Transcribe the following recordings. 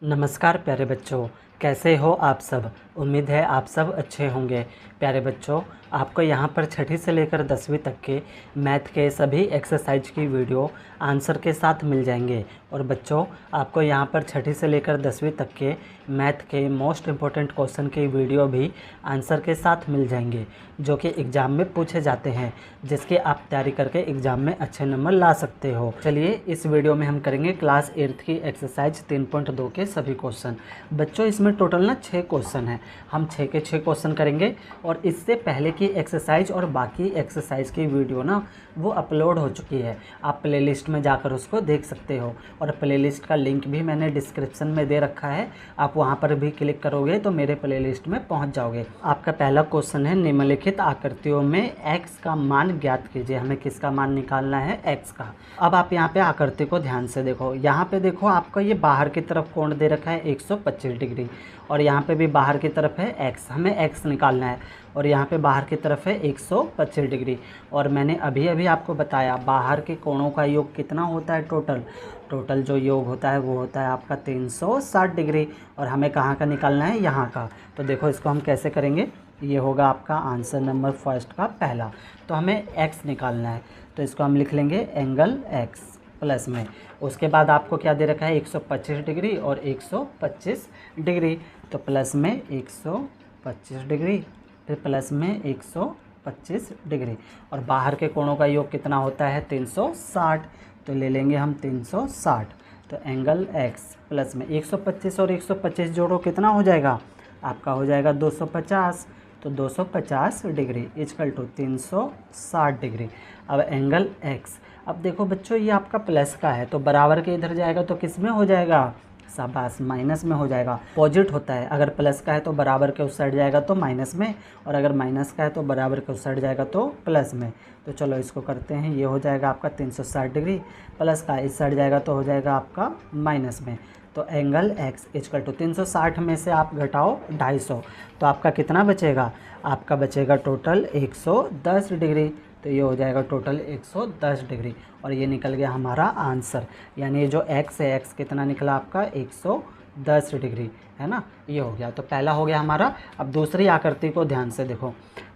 नमस्कार प्यारे बच्चों, कैसे हो आप सब। उम्मीद है आप सब अच्छे होंगे। प्यारे बच्चों, आपको यहाँ पर छठी से लेकर 10वीं तक के मैथ के सभी एक्सरसाइज की वीडियो आंसर के साथ मिल जाएंगे। और बच्चों, आपको यहाँ पर छठी से लेकर 10वीं तक के मैथ के मोस्ट इम्पोर्टेंट क्वेश्चन की वीडियो भी आंसर के साथ मिल जाएंगे, जो कि एग्ज़ाम में पूछे जाते हैं, जिसकी आप तैयारी करके एग्ज़ाम में अच्छे नंबर ला सकते हो। चलिए, इस वीडियो में हम करेंगे क्लास 8th की एक्सरसाइज 3.2 के सभी क्वेश्चन। बच्चों, इसमें टोटल 6 क्वेश्चन हैं। हम 6 के 6 क्वेश्चन करेंगे और इससे पहले की एक्सरसाइज और बाकी एक्सरसाइज की वीडियो वो अपलोड हो चुकी है। आप प्लेलिस्ट में जाकर उसको देख सकते हो और प्लेलिस्ट का लिंक भी मैंने डिस्क्रिप्शन में दे रखा है। आप वहां पर भी क्लिक करोगे तो मेरे प्लेलिस्ट में पहुंच जाओगे। आपका पहला क्वेश्चन है, निम्नलिखित आकृतियों में x का मान ज्ञात कीजिए। हमें किसका मान निकालना है? x का। अब आप यहाँ पे आकृति को ध्यान से देखो। यहाँ पे देखो, आपका ये बाहर की तरफ कोण दे रखा है 125 डिग्री और यहाँ पे भी बाहर की तरफ है x। हमें x निकालना है और यहाँ पे बाहर की तरफ है 125 डिग्री। और मैंने अभी अभी आपको बताया, बाहर के कोणों का योग कितना होता है? टोटल जो योग होता है वो होता है आपका 360 डिग्री। और हमें कहाँ का निकालना है? यहाँ का। तो देखो, इसको हम कैसे करेंगे। ये होगा आपका आंसर नंबर फर्स्ट का पहला। तो हमें x निकालना है, तो इसको हम लिख लेंगे एंगल x प्लस में। उसके बाद आपको क्या दे रखा है? 125 डिग्री और 125 डिग्री। तो प्लस में 125 डिग्री, फिर प्लस में 125 डिग्री। और बाहर के कोणों का योग कितना होता है? 360। तो ले लेंगे हम 360। तो एंगल x प्लस में 125 और 125 जोड़ो, कितना हो जाएगा? आपका हो जाएगा 250। तो 250 डिग्री इक्वल टू 360 डिग्री। अब एंगल x, अब देखो बच्चों, ये आपका प्लस का है तो बराबर के इधर जाएगा तो किस में हो जाएगा? शाबाश, माइनस में हो जाएगा। पॉजिट होता है, अगर प्लस का है तो बराबर के उस साइड जाएगा तो माइनस में, और अगर माइनस का है तो बराबर के उस साइड जाएगा तो प्लस में। तो चलो इसको करते हैं। ये हो जाएगा आपका 360 डिग्री, प्लस का इस साइड जाएगा तो हो जाएगा आपका माइनस में। तो एंगल x इक्वल टू 360 में से आप घटाओ 250, तो आपका कितना बचेगा? आपका बचेगा टोटल 110 डिग्री। तो ये हो जाएगा टोटल 110 डिग्री और ये निकल गया हमारा आंसर। यानी ये जो x है, x कितना निकला आपका? 110 डिग्री, है ना। ये हो गया, तो पहला हो गया हमारा। अब दूसरी आकृति को ध्यान से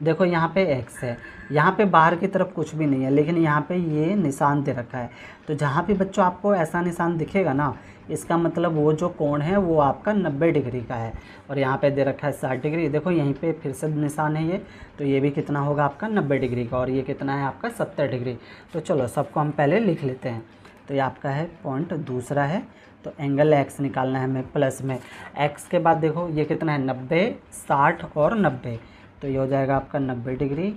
देखो यहाँ पे x है, यहाँ पे बाहर की तरफ कुछ भी नहीं है, लेकिन यहाँ पे ये निशान दे रखा है। तो जहाँ भी बच्चों आपको ऐसा निशान दिखेगा ना, इसका मतलब वो जो कोण है वो आपका 90 डिग्री का है। और यहाँ पे दे रखा है 60 डिग्री। देखो यहीं पे फिर से निशान है ये, तो ये भी कितना होगा आपका? 90 डिग्री का। और ये कितना है आपका? 70 डिग्री। तो चलो सबको हम पहले लिख लेते हैं। तो ये आपका है पॉइंट दूसरा है। तो एंगल x निकालना है हमें प्लस में। x के बाद देखो ये कितना है? 90, 60 और 90। तो ये हो जाएगा आपका 90 डिग्री,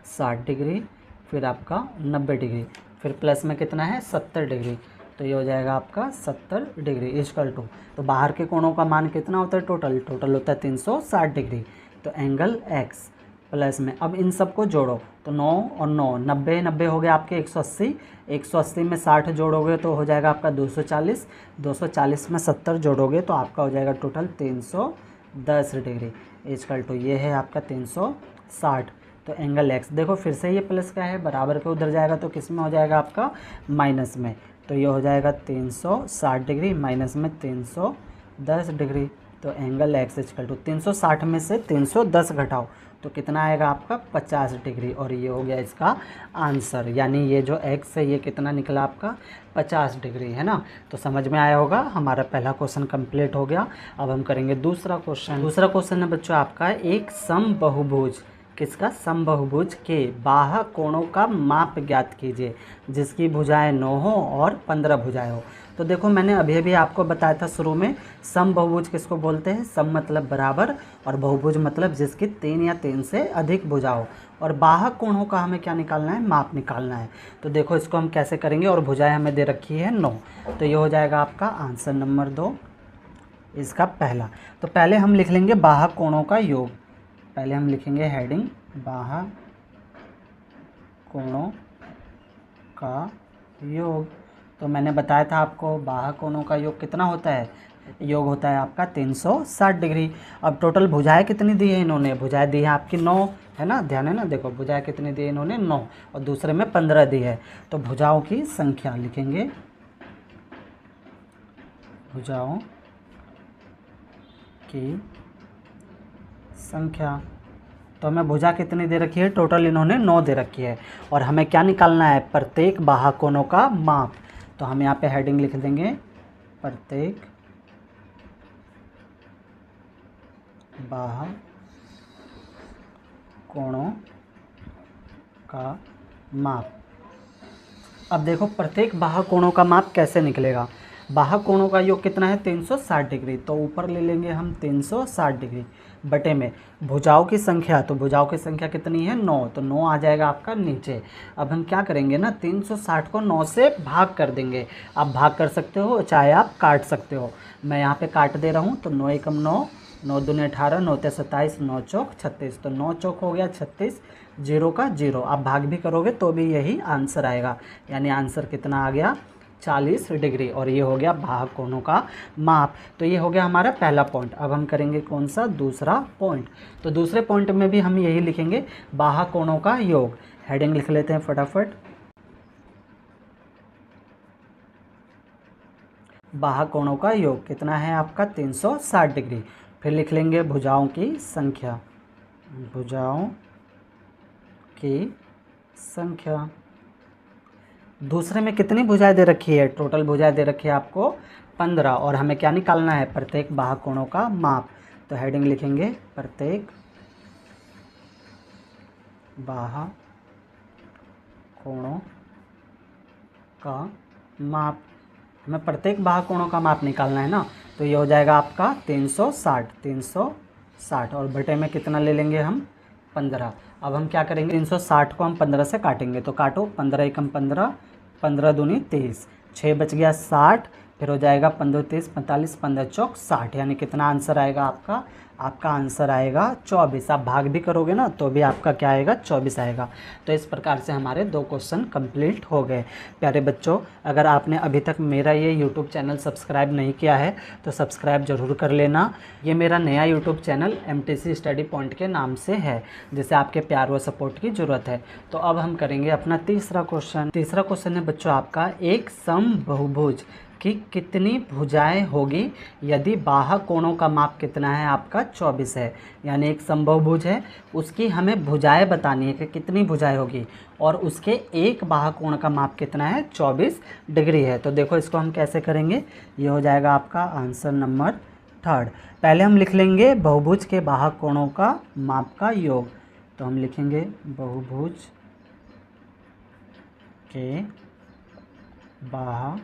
60 डिग्री, फिर आपका 90 डिग्री, फिर प्लस में कितना है? 70 डिग्री। तो ये हो जाएगा आपका 70 डिग्री इक्वल टू, तो बाहर के कोणों का मान कितना होता है? टोटल होता है 360 डिग्री। तो एंगल x प्लस में, अब इन सबको जोड़ो तो 9 और 9, 90 90 हो गया आपके 180। 180 में 60 जोड़ोगे तो हो जाएगा आपका 240। 240 में 70 जोड़ोगे तो आपका हो जाएगा टोटल 310 डिग्री इक्वल टू, ये है आपका 360। तो एंगल x, देखो फिर से ये प्लस का है, बराबर के उधर जाएगा तो किस में हो जाएगा आपका? माइनस में। तो ये हो जाएगा 360 डिग्री माइनस में 310 डिग्री। तो एंगल x इक्वल टू 360 में से 310 घटाओ तो कितना आएगा आपका? 50 डिग्री। और ये हो गया इसका आंसर। यानी ये जो x है ये कितना निकला आपका? 50 डिग्री, है ना। तो समझ में आया होगा। हमारा पहला क्वेश्चन कंप्लीट हो गया। अब हम करेंगे दूसरा क्वेश्चन। दूसरा क्वेश्चन है बच्चों आपका, एक समबाहुभुज, किसका? समबाहुभुज के बाह्य कोणों का माप ज्ञात कीजिए, जिसकी भुजाएं 9 हो और 15 भुजाएं हो। तो देखो मैंने अभी अभी आपको बताया था शुरू में, समबाहुभुज किसको बोलते हैं? सम मतलब बराबर और बहुभुज मतलब जिसकी 3 या 3 से अधिक भुजा हो। और बाह्य कोणों का हमें क्या निकालना है? माप निकालना है। तो देखो इसको हम कैसे करेंगे। और भुजाएं हमें दे रखी है 9। तो ये हो जाएगा आपका आंसर नंबर 2, इसका पहला। तो पहले हम लिख लेंगे बाह्य कोणों का योग। पहले हम लिखेंगे हेडिंग, बाह्य कोणों का योग। तो मैंने बताया था आपको बाह्य कोणों का योग कितना होता है? योग होता है आपका 360 डिग्री। अब टोटल भुजाएं कितनी दी है इन्होंने? भुजाएं दी है आपकी 9, है ना। ध्यान है ना, देखो भुजाएं कितनी दी है इन्होंने? 9, और दूसरे में 15 दी है। तो भुजाओं की संख्या लिखेंगे, भुजाओं की संख्या। तो हमें भुजा कितनी दे रखी है, टोटल इन्होंने 9 दे रखी है। और हमें क्या निकालना है, प्रत्येक बाहु कोणों का माप। तो हम यहाँ पे हेडिंग लिख देंगे प्रत्येक बाहु कोणों का माप। अब देखो प्रत्येक बाहु कोणों का माप कैसे निकलेगा। बाहु कोणों का योग कितना है, 360 डिग्री। तो ऊपर ले लेंगे हम 360 डिग्री बटे में भुजाओं की संख्या। तो भुजाओं की संख्या कितनी है, 9। तो 9 आ जाएगा आपका नीचे। अब हम क्या करेंगे ना, 360 को 9 से भाग कर देंगे। आप भाग कर सकते हो, चाहे आप काट सकते हो। मैं यहाँ पे काट दे रहा हूँ। तो 9 एकम 9, 9 दूनी 18, 9 ते 27, 9 चौक 36। तो 9 चौक हो गया 36, 0 का 0। आप भाग भी करोगे तो भी यही आंसर आएगा। यानी आंसर कितना आ गया, 40 डिग्री। और ये हो गया बाहु कोणों का माप। तो ये हो गया हमारा पहला पॉइंट। अब हम करेंगे कौन सा, दूसरा पॉइंट। तो दूसरे पॉइंट में भी हम यही लिखेंगे, बाहु कोणों का योग। हेडिंग लिख लेते हैं फटाफट, बाहु कोणों का योग कितना है आपका, 360 डिग्री। फिर लिख लेंगे भुजाओं की संख्या, भुजाओं की संख्या। दूसरे में कितनी भुजाएं दे रखी है, टोटल भुजाएं दे रखी है आपको 15। और हमें क्या निकालना है, प्रत्येक बाहु कोणों का माप। तो हेडिंग लिखेंगे प्रत्येक बाहु कोणों का माप। हमें प्रत्येक बाहु कोणों का माप निकालना है ना। तो ये हो जाएगा आपका 360 और बटे में कितना ले लेंगे हम, 15। अब हम क्या करेंगे, 360 को हम 15 से काटेंगे। तो काटो, 15 एकम 15, 15 दूनी 30, 6 बच गया 60। फिर हो जाएगा 15 30 45, 15 चौक 60। यानी कितना आंसर आएगा आपका, आपका आंसर आएगा 24। आप भाग भी करोगे ना तो भी आपका क्या आएगा, 24 आएगा। तो इस प्रकार से हमारे 2 क्वेश्चन कंप्लीट हो गए। प्यारे बच्चों, अगर आपने अभी तक मेरा ये यूट्यूब चैनल सब्सक्राइब नहीं किया है तो सब्सक्राइब ज़रूर कर लेना। ये मेरा नया YouTube channel MTC study point के नाम से है, जिसे आपके प्यार व सपोर्ट की ज़रूरत है। तो अब हम करेंगे अपना तीसरा क्वेश्चन। तीसरा क्वेश्चन है बच्चों आपका, एक समबाहुभुज कि कितनी भुजाएं होगी यदि बाहु कोणों का माप कितना है आपका, 24 है। यानी एक समबाहुभुज है, उसकी हमें भुजाएं बतानी है कि कितनी भुजाएं होगी, और उसके एक बाहु कोण का माप कितना है, 24 डिग्री है। तो देखो इसको हम कैसे करेंगे, ये हो जाएगा आपका आंसर नंबर 3। पहले हम लिख लेंगे बहुभुज के बाहु कोणों का माप का योग। तो हम लिखेंगे बहुभुज के बाहु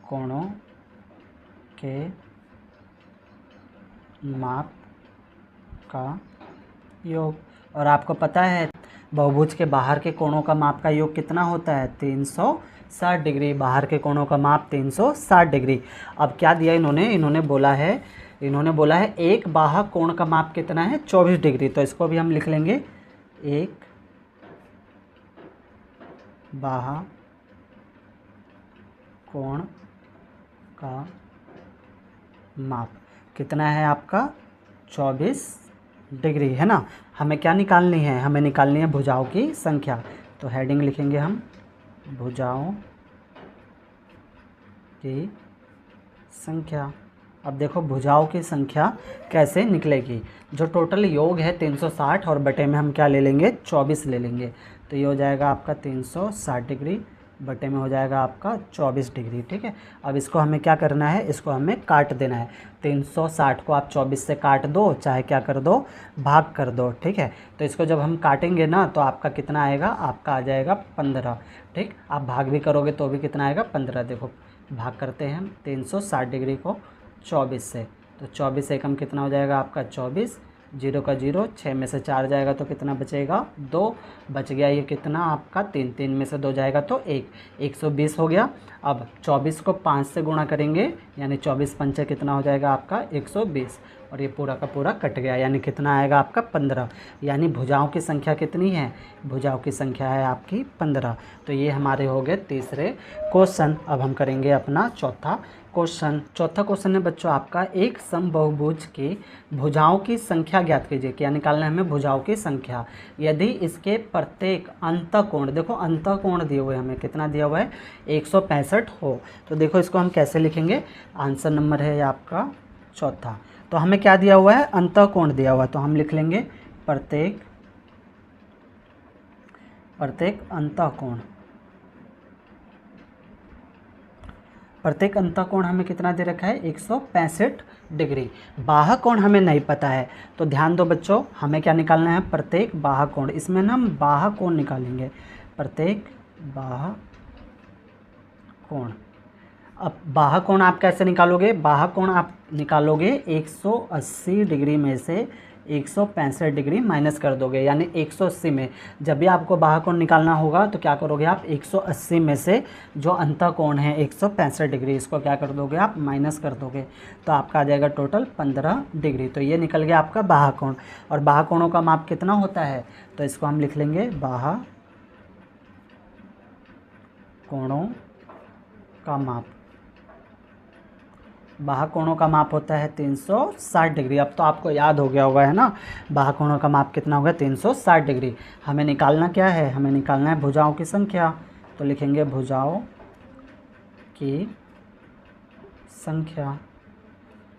कोणों के माप का योग। और आपको पता है बहुभुज के बाहर के कोणों का माप का योग कितना होता है, 360 डिग्री। बाहर के कोणों का माप 360 डिग्री। अब क्या दिया इन्होंने बोला है एक बाहु कोण का माप कितना है, 24 डिग्री। तो इसको भी हम लिख लेंगे, एक बाहु कोण का माप कितना है आपका, 24 डिग्री है ना। हमें क्या निकालनी है, हमें निकालनी है भुजाओं की संख्या। तो हेडिंग लिखेंगे हम भुजाओं की संख्या। अब देखो भुजाओं की संख्या कैसे निकलेगी। जो टोटल योग है 360 और बटे में हम क्या ले लेंगे, 24 ले लेंगे। तो ये हो जाएगा आपका 360 डिग्री बटे में हो जाएगा आपका 24 डिग्री। ठीक है, अब इसको हमें क्या करना है, इसको हमें काट देना है। 360 को आप 24 से काट दो, चाहे क्या कर दो, भाग कर दो। ठीक है, तो इसको जब हम काटेंगे ना तो आपका कितना आएगा, आपका आ जाएगा 15। ठीक, आप भाग भी करोगे तो भी कितना आएगा, 15। देखो भाग करते हैं हम 360 डिग्री को 24 से। तो 24 एकम कितना हो जाएगा आपका, 24, 0 का 0, 6 में से 4 जाएगा तो कितना बचेगा, 2 बच गया। ये कितना आपका 3, 3 में से 2 जाएगा तो 1, 120 हो गया। अब 24 को 5 से गुणा करेंगे, यानी 24 पंचे कितना हो जाएगा आपका 120। और ये पूरा का पूरा कट गया, यानी कितना आएगा आपका 15। यानी भुजाओं की संख्या कितनी है, भुजाओं की संख्या है आपकी 15। तो ये हमारे हो गए तीसरे क्वेश्चन। अब हम करेंगे अपना चौथा क्वेश्चन। चौथा क्वेश्चन है बच्चों आपका, एक समबाहुभुज की भुजाओं की संख्या ज्ञात कीजिए। क्या निकालना है हमें, भुजाओं की संख्या। यदि इसके प्रत्येक अंतःकोण, देखो अंतःकोण दिए हुए हमें कितना दिया हुआ है 165 हो, तो देखो इसको हम कैसे लिखेंगे। आंसर नंबर है आपका चौथा। तो हमें क्या दिया हुआ है, अंतःकोण दिया हुआ है, तो हम लिख लेंगे प्रत्येक अंतःकोण। प्रत्येक अंतःकोण हमें कितना दे रखा है 165 डिग्री। बाह्य कोण हमें नहीं पता है, तो ध्यान दो बच्चों, हमें क्या निकालना है, प्रत्येक बाह्य कोण। इसमें ना हम बाह्य कोण निकालेंगे, प्रत्येक बाह्य कोण। अब बाह्य कोण आप कैसे निकालोगे, बाह्य कोण आप निकालोगे 180 डिग्री में से 165 डिग्री माइनस कर दोगे, यानी 180 में जब भी आपको बाह्य कोण निकालना होगा तो क्या करोगे आप 180 में से जो अंतःकोण है 165 डिग्री, इसको क्या कर दोगे आप माइनस कर दोगे, तो आपका आ जाएगा टोटल 15 डिग्री। तो ये निकल गया आपका बाह्य कोण। और बाह्य कोणों का माप कितना होता है, तो इसको हम लिख लेंगे बाह्य कोणों का माप। बाह्य कोणों का माप होता है 360 डिग्री। अब तो आपको याद हो गया होगा है ना, बाह्य कोणों का माप कितना होगा 360 डिग्री। हमें निकालना क्या है, हमें निकालना है भुजाओं की संख्या, तो लिखेंगे भुजाओं की संख्या।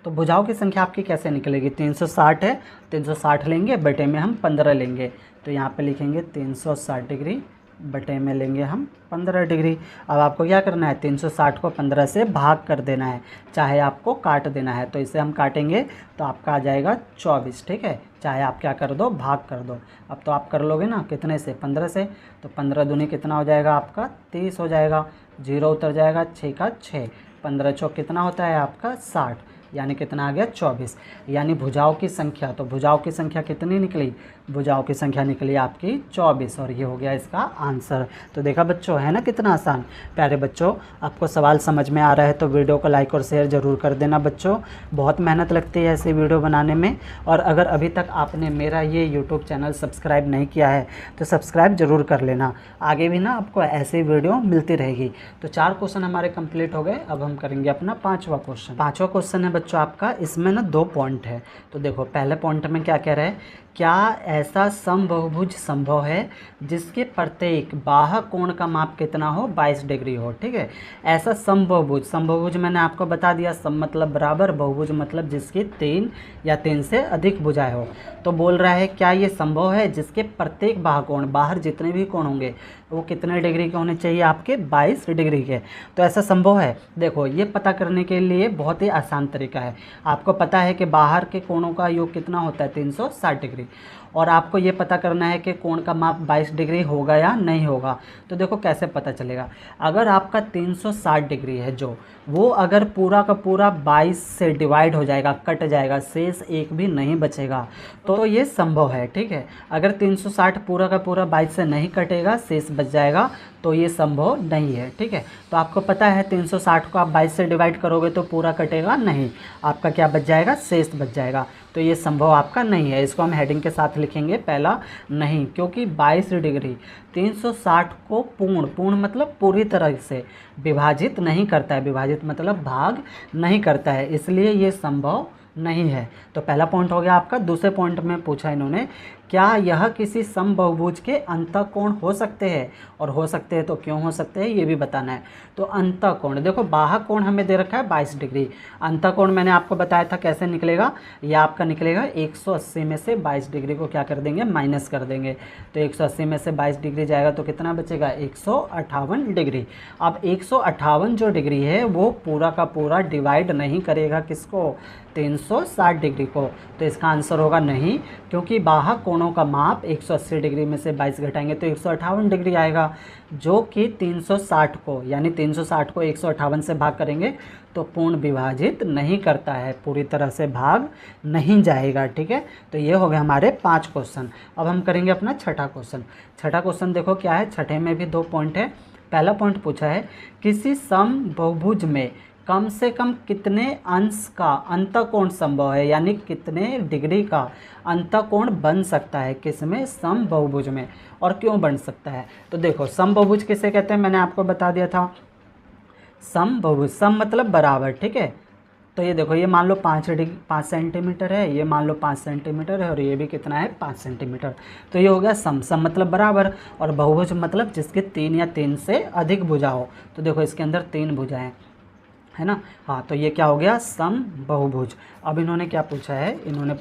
तो भुजाओं की संख्या आपकी कैसे निकलेगी, 360 है, 360 लेंगे बटे में हम 15 लेंगे, तो यहाँ पे लिखेंगे 360 डिग्री बटे में लेंगे हम 15 डिग्री। अब आपको क्या करना है, 360 को 15 से भाग कर देना है, चाहे आपको काट देना है, तो इसे हम काटेंगे तो आपका आ जाएगा 24। ठीक है, चाहे आप क्या कर दो, भाग कर दो। अब तो आप कर लोगे ना, कितने से 15 से, तो 15 दूनी कितना हो जाएगा आपका 30 हो जाएगा, 0 उतर जाएगा, 6 का 6, 15 चौक कितना होता है आपका 60, यानी कितना आ गया 24। यानी भुजाओं की संख्या, तो भुजाओं की संख्या कितनी निकली, भुजाओं की संख्या निकली आपकी 24, और ये हो गया इसका आंसर। तो देखा बच्चों, है ना कितना आसान। प्यारे बच्चों, आपको सवाल समझ में आ रहा है तो वीडियो को लाइक और शेयर ज़रूर कर देना बच्चों, बहुत मेहनत लगती है ऐसी वीडियो बनाने में। और अगर अभी तक आपने मेरा ये यूट्यूब चैनल सब्सक्राइब नहीं किया है तो सब्सक्राइब ज़रूर कर लेना, आगे भी ना आपको ऐसी वीडियो मिलती रहेगी। तो 4 क्वेश्चन हमारे कंप्लीट हो गए। अब हम करेंगे अपना 5वां क्वेश्चन। 5वां क्वेश्चन है बच्चों आपका, इसमें ना 2 पॉइंट है। तो देखो पहले पॉइंट में क्या कह रहा है, क्या ऐसा समबाहुभुज संभव है जिसके प्रत्येक बाह्य कोण का माप कितना हो 22 डिग्री हो। ठीक है, ऐसा समबाहुभुज, समबाहुभुज मैंने आपको बता दिया, सम मतलब बराबर, बहुभुज मतलब जिसकी 3 या 3 से अधिक भुजाएं हो। तो बोल रहा है क्या ये संभव है जिसके प्रत्येक बाह्य कोण, बाहर जितने भी कोण होंगे वो कितने डिग्री के होने चाहिए आपके 22 डिग्री के। तो ऐसा संभव है। देखो ये पता करने के लिए बहुत ही आसान तरीका है। आपको पता है कि बाहर के कोणों का योग कितना होता है 360 डिग्री, और आपको ये पता करना है कि कोण का माप 22 डिग्री होगा या नहीं होगा। तो देखो कैसे पता चलेगा, अगर आपका 360 डिग्री है जो, वो अगर पूरा का पूरा 22 से डिवाइड हो जाएगा, कट जाएगा, शेष एक भी नहीं बचेगा, तो ये संभव है। ठीक है, अगर 360 पूरा का पूरा 22 से नहीं कटेगा, शेष बच जाएगा, तो ये संभव नहीं है। ठीक है, तो आपको पता है 360 को आप 22 से डिवाइड करोगे तो पूरा कटेगा नहीं, आपका क्या बच जाएगा, शेष बच जाएगा। तो ये संभव आपका नहीं है। इसको हम हेडिंग के साथ लिखेंगे पहला नहीं, क्योंकि 22 डिग्री 360 को पूर्ण मतलब पूरी तरह से विभाजित नहीं करता है, विभाजित मतलब भाग नहीं करता है, इसलिए ये संभव नहीं है। तो पहला पॉइंट हो गया आपका। दूसरे पॉइंट में पूछा इन्होंने, क्या यह किसी समबाहुभुज के अंतःकोण हो सकते हैं, और हो सकते हैं तो क्यों हो सकते हैं ये भी बताना है। तो अंतःकोण, देखो बाह्य कोण हमें दे रखा है 22 डिग्री, अंतःकोण मैंने आपको बताया था कैसे निकलेगा, यह आपका निकलेगा 180 में से 22 डिग्री को क्या कर देंगे, माइनस कर देंगे। तो 180 में से 22 डिग्री जाएगा तो कितना बचेगा 158 डिग्री। अब 158 जो डिग्री है वो पूरा का पूरा डिवाइड नहीं करेगा किसको, 360 डिग्री को, तो इसका आंसर होगा नहीं, क्योंकि बाह्य कोणों का माप 180 डिग्री में से 22 घटाएंगे तो 158 डिग्री आएगा, जो कि 360 को, यानी 360 को 158 से भाग करेंगे तो पूर्ण विभाजित नहीं करता है, पूरी तरह से भाग नहीं जाएगा। ठीक है, तो ये हो गए हमारे 5 क्वेश्चन। अब हम करेंगे अपना छठा क्वेश्चन। छठा क्वेश्चन देखो क्या है, छठे में भी 2 पॉइंट है। पहला पॉइंट पूछा है, किसी समबाहुभुज में कम से कम कितने अंश का अंतःकोण संभव है, यानी कितने डिग्री का अंतःकोण बन सकता है किसमें, समबहुभुज में, और क्यों बन सकता है। तो देखो समबहुभुज किसे कहते हैं, मैंने आपको बता दिया था। समबहुभुज, सम मतलब बराबर, ठीक है। तो ये देखो, ये मान लो 5 सेंटीमीटर है, ये मान लो 5 सेंटीमीटर है, और ये भी कितना है, 5 सेंटीमीटर। तो ये हो गया सम। सम मतलब बराबर, और बहुभुज मतलब जिसके 3 या 3 से अधिक भुजा हो। तो देखो इसके अंदर 3 भुजाएं है ना। हाँ, तो ये क्या हो गया, सम बहुभुज। अब इन्होंने क्या पूछा है, इन्होंने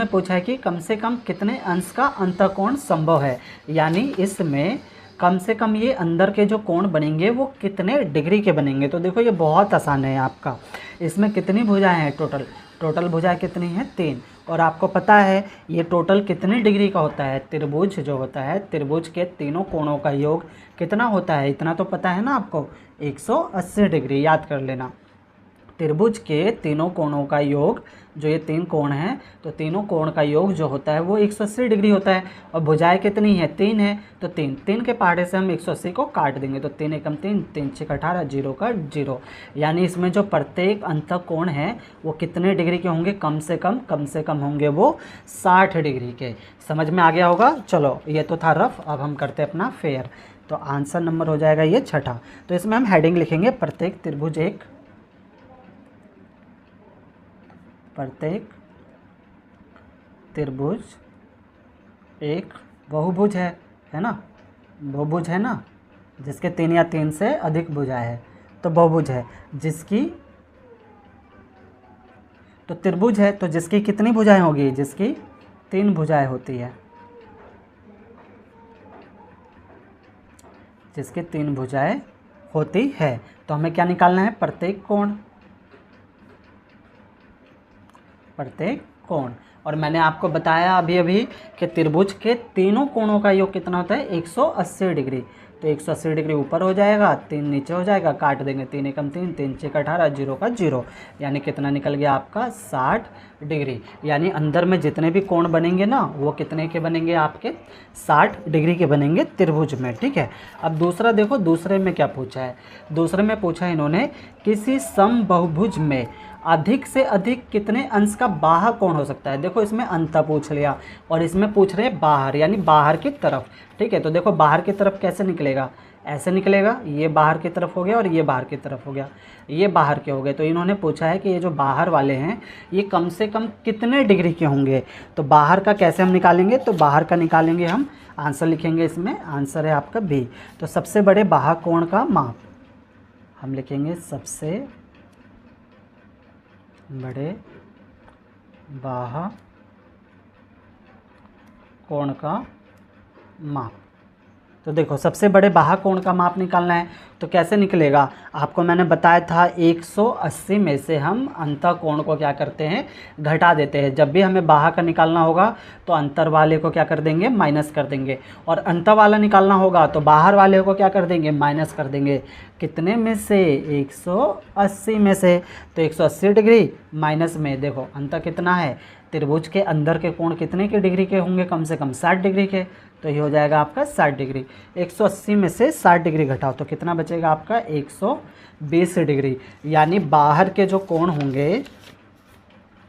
पूछा है कि कम से कम कितने अंश का अंतःकोण संभव है, यानी इसमें कम से कम ये अंदर के जो कोण बनेंगे वो कितने डिग्री के बनेंगे। तो देखो ये बहुत आसान है आपका। इसमें कितनी भुजाएं हैं, टोटल भुजाएं कितनी हैं, 3। और आपको पता है ये टोटल कितने डिग्री का होता है, त्रिभुज जो होता है, त्रिभुज के तीनों कोणों का योग कितना होता है, इतना तो पता है ना आपको, 180 डिग्री, याद कर लेना। त्रिभुज के तीनों कोणों का योग, जो ये 3 कोण हैं, तो तीनों कोण का योग जो होता है वो 180 डिग्री होता है। और भुजाएं कितनी है, 3 है, तो 3 के पहाड़े से हम 180 को काट देंगे, तो 3 एकम 3, 3 6 18, 0 का 0। यानी इसमें जो प्रत्येक अंतःकोण है वो कितने डिग्री के होंगे, कम से कम होंगे वो 60 डिग्री के। समझ में आ गया होगा। चलो ये तो था रफ, अब हम करते हैं अपना फेयर। तो आंसर नंबर हो जाएगा ये छठा। तो इसमें हम हेडिंग लिखेंगे, प्रत्येक त्रिभुज एक बहुभुज है ना, बहुभुज है ना, जिसके 3 या 3 से अधिक भुजाएं है, तो बहुभुज है। जिसकी, तो त्रिभुज है तो जिसकी कितनी भुजाएं होगी, जिसकी 3 भुजाएं होती है, जिसकी 3 भुजाएं होती है। तो हमें क्या निकालना है, प्रत्येक कोण। और मैंने आपको बताया अभी कि त्रिभुज के तीनों कोणों का योग कितना होता है, 180 डिग्री। तो 180 डिग्री ऊपर हो जाएगा, 3 नीचे हो जाएगा, काट देंगे, 3 एकम 3, 3 6 18, 0 का 0। यानी कितना निकल गया आपका, 60 डिग्री। यानी अंदर में जितने भी कोण बनेंगे ना वो कितने के बनेंगे, आपके 60 डिग्री के बनेंगे त्रिभुज में, ठीक है। अब दूसरा देखो, दूसरे में क्या पूछा है, दूसरे में पूछा है इन्होंने, किसी समबहुभुज में अधिक से अधिक कितने अंश का बाह्य कोण हो सकता है। देखो इसमें अंतर पूछ लिया, और इसमें पूछ रहे हैं बाहर, यानी बाहर की तरफ, ठीक है। तो देखो बाहर की तरफ कैसे निकलेगा, ऐसे निकलेगा, ये बाहर की तरफ हो गया और ये बाहर की तरफ हो गया, ये बाहर के हो गए। तो इन्होंने पूछा है कि ये जो बाहर वाले हैं ये कम से कम कितने डिग्री के होंगे। तो बाहर का कैसे हम निकालेंगे, तो बाहर का निकालेंगे हम, आंसर लिखेंगे इसमें, आंसर है आपका बी। तो सबसे बड़े बाह्य कोण का माप हम लिखेंगे, सबसे बड़े बाह्य कोण का माप। तो देखो सबसे बड़े बाह्य कोण का माप निकालना है, तो कैसे निकलेगा, आपको मैंने बताया था 180 में से हम अंतःकोण को क्या करते हैं, घटा देते हैं। जब भी हमें बाह्य का निकालना होगा तो अंतर वाले को क्या कर देंगे, माइनस कर देंगे, और अंतर वाला निकालना होगा तो बाहर वाले को क्या कर देंगे, माइनस कर देंगे। कितने में से, 180 में से। तो 180 डिग्री माइनस में, देखो अंतर कितना है, त्रिभुज के अंदर के कोण कितने के डिग्री के होंगे, कम से कम 60 डिग्री के। तो ये हो जाएगा आपका 60 डिग्री। 180 में से 60 डिग्री घटाओ तो कितना बचेगा आपका, 120 डिग्री। यानी बाहर के जो कोण होंगे,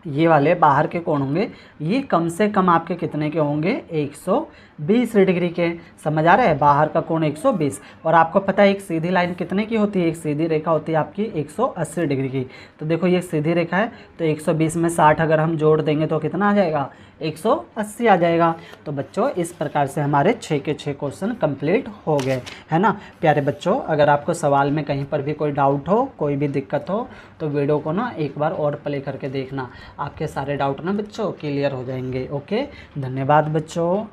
ये वाले बाहर के कोण होंगे, ये कम से कम आपके कितने के होंगे, 120 डिग्री के। समझ आ रहा है, बाहर का कोण 120। और आपको पता है एक सीधी लाइन कितने की होती है, एक सीधी रेखा होती है आपकी 180 डिग्री की। तो देखो ये सीधी रेखा है, तो 120 में 60 अगर हम जोड़ देंगे तो कितना आ जाएगा, 180 आ जाएगा। तो बच्चों इस प्रकार से हमारे 6 के 6 क्वेश्चन कंप्लीट हो गए, है ना प्यारे बच्चों। अगर आपको सवाल में कहीं पर भी कोई डाउट हो, कोई भी दिक्कत हो, तो वीडियो को ना एक बार और प्ले करके देखना, आपके सारे डाउट ना बच्चों क्लियर हो जाएंगे। ओके, धन्यवाद बच्चों।